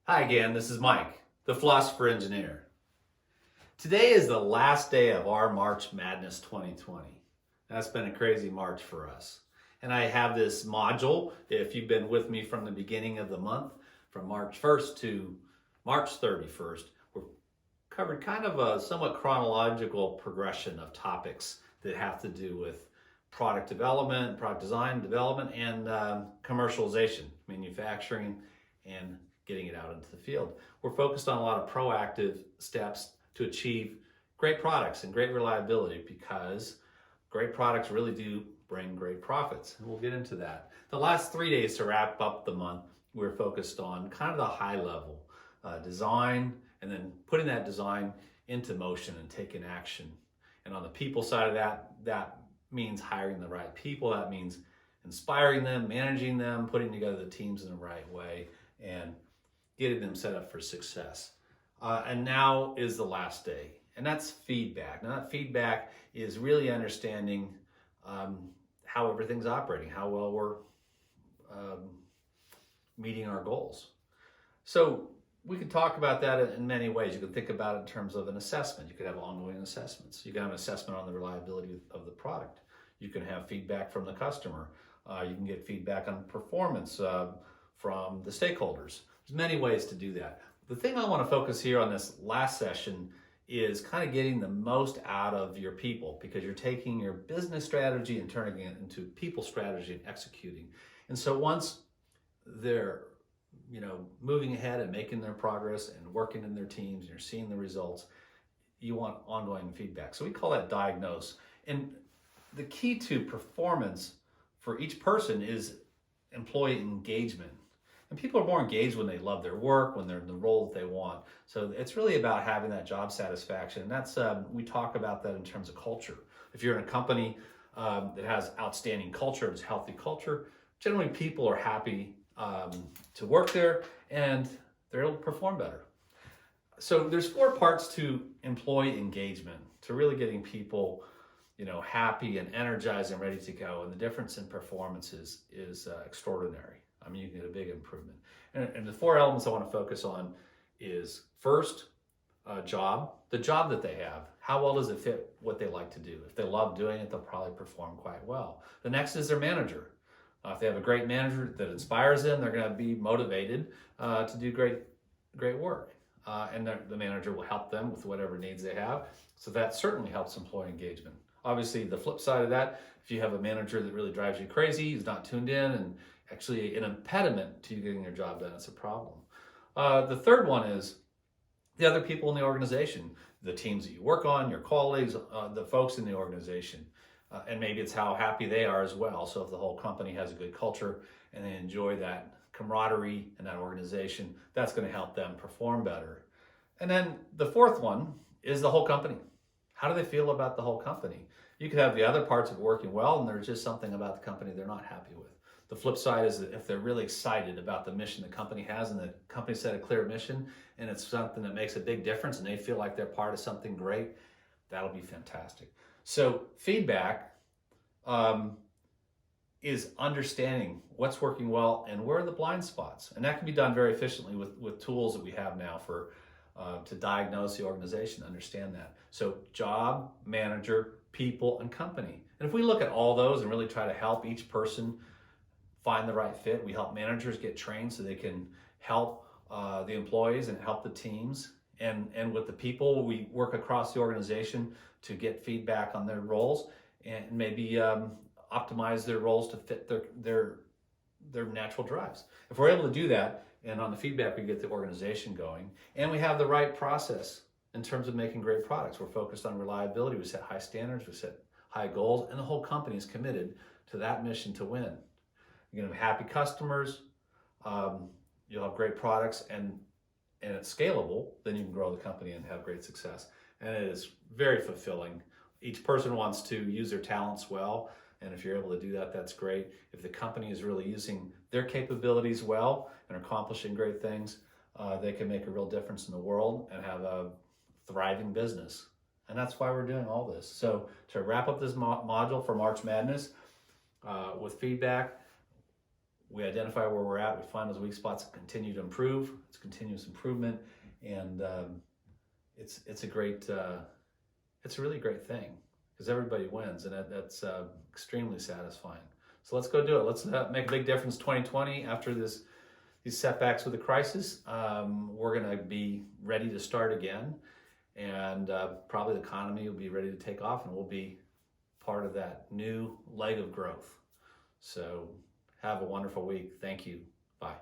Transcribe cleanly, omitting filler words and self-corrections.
Hi again, this is Mike, the Philosopher Engineer. Today is the last day of our March Madness 2020. That's been a crazy March for us. And I have this module, if you've been with me from the beginning of the month, from March 1st to March 31st, we've covered kind of a somewhat chronological progression of topics that have to do with product development, product design, development, and commercialization, manufacturing, and getting it out into the field. We're focused on a lot of proactive steps to achieve great products and great reliability, because great products really do bring great profits. And we'll get into that. The last 3 days to wrap up the month, we're focused on kind of the high level design, and then putting that design into motion and taking action. And on the people side of that means hiring the right people. That means inspiring them, managing them, putting together the teams in the right way, and getting them set up for success. And now is the last day, and that's feedback. Now that feedback is really understanding how everything's operating, how well we're meeting our goals. So we can talk about that in many ways. You can think about it in terms of an assessment. You could have ongoing assessments. You can have an assessment on the reliability of the product. You can have feedback from the customer. You can get feedback on performance from the stakeholders. There's many ways to do that. The thing I want to focus here on this last session is kind of getting the most out of your people, because you're taking your business strategy and turning it into people strategy and executing. And so once they're moving ahead and making their progress and working in their teams, and you're seeing the results, you want ongoing feedback. So we call that diagnose. And the key to performance for each person is employee engagement. And people are more engaged when they love their work, when they're in the role that they want. So it's really about having that job satisfaction. And that's we talk about that in terms of culture. If you're in a company that has outstanding culture, it's healthy culture, generally people are happy to work there, and they're able to perform better. So there's 4 parts to employee engagement, to really getting people happy and energized and ready to go. And the difference in performance is extraordinary. I mean, you can get a big improvement. And the 4 elements I want to focus on is first, the job that they have. How well does it fit what they like to do? If they love doing it, they'll probably perform quite well. The next is their manager. If they have a great manager that inspires them, they're going to be motivated to do great work. And the manager will help them with whatever needs they have. So that certainly helps employee engagement. Obviously, the flip side of that, if you have a manager that really drives you crazy, who's not tuned in, and actually an impediment to you getting your job done, it's a problem. The third one is the other people in the organization, the teams that you work on, your colleagues, the folks in the organization. And maybe it's how happy they are as well. So if the whole company has a good culture and they enjoy that camaraderie and that organization, that's going to help them perform better. And then the fourth one is the whole company. How do they feel about the whole company? You could have the other parts of it working well, and there's just something about the company they're not happy with. The flip side is that if they're really excited about the mission the company has, and the company set a clear mission, and it's something that makes a big difference, and they feel like they're part of something great, that'll be fantastic. So feedback is understanding what's working well and where are the blind spots. And that can be done very efficiently with tools that we have now for to diagnose the organization, understand that. So job, manager, people, and company. And if we look at all those and really try to help each person find the right fit, we help managers get trained so they can help the employees and help the teams. And with the people, we work across the organization to get feedback on their roles and maybe optimize their roles to fit their natural drives. If we're able to do that, and on the feedback, we get the organization going, and we have the right process in terms of making great products. We're focused on reliability. We set high standards, we set high goals, and the whole company is committed to that mission to win. You're going to have happy customers, you'll have great products, and it's scalable, then you can grow the company and have great success. And it is very fulfilling. Each person wants to use their talents well, and if you're able to do that, that's great. If the company is really using their capabilities well and accomplishing great things, they can make a real difference in the world and have a thriving business. And that's why we're doing all this. So to wrap up this module for March Madness with feedback, we identify where we're at, we find those weak spots and continue to improve. It's continuous improvement, and it's a great, it's a really great thing because everybody wins, and that's extremely satisfying. So let's go do it. Let's make a big difference 2020 after these setbacks with the crisis. We're going to be ready to start again, and probably the economy will be ready to take off, and we'll be part of that new leg of growth. So have a wonderful week. Thank you. Bye.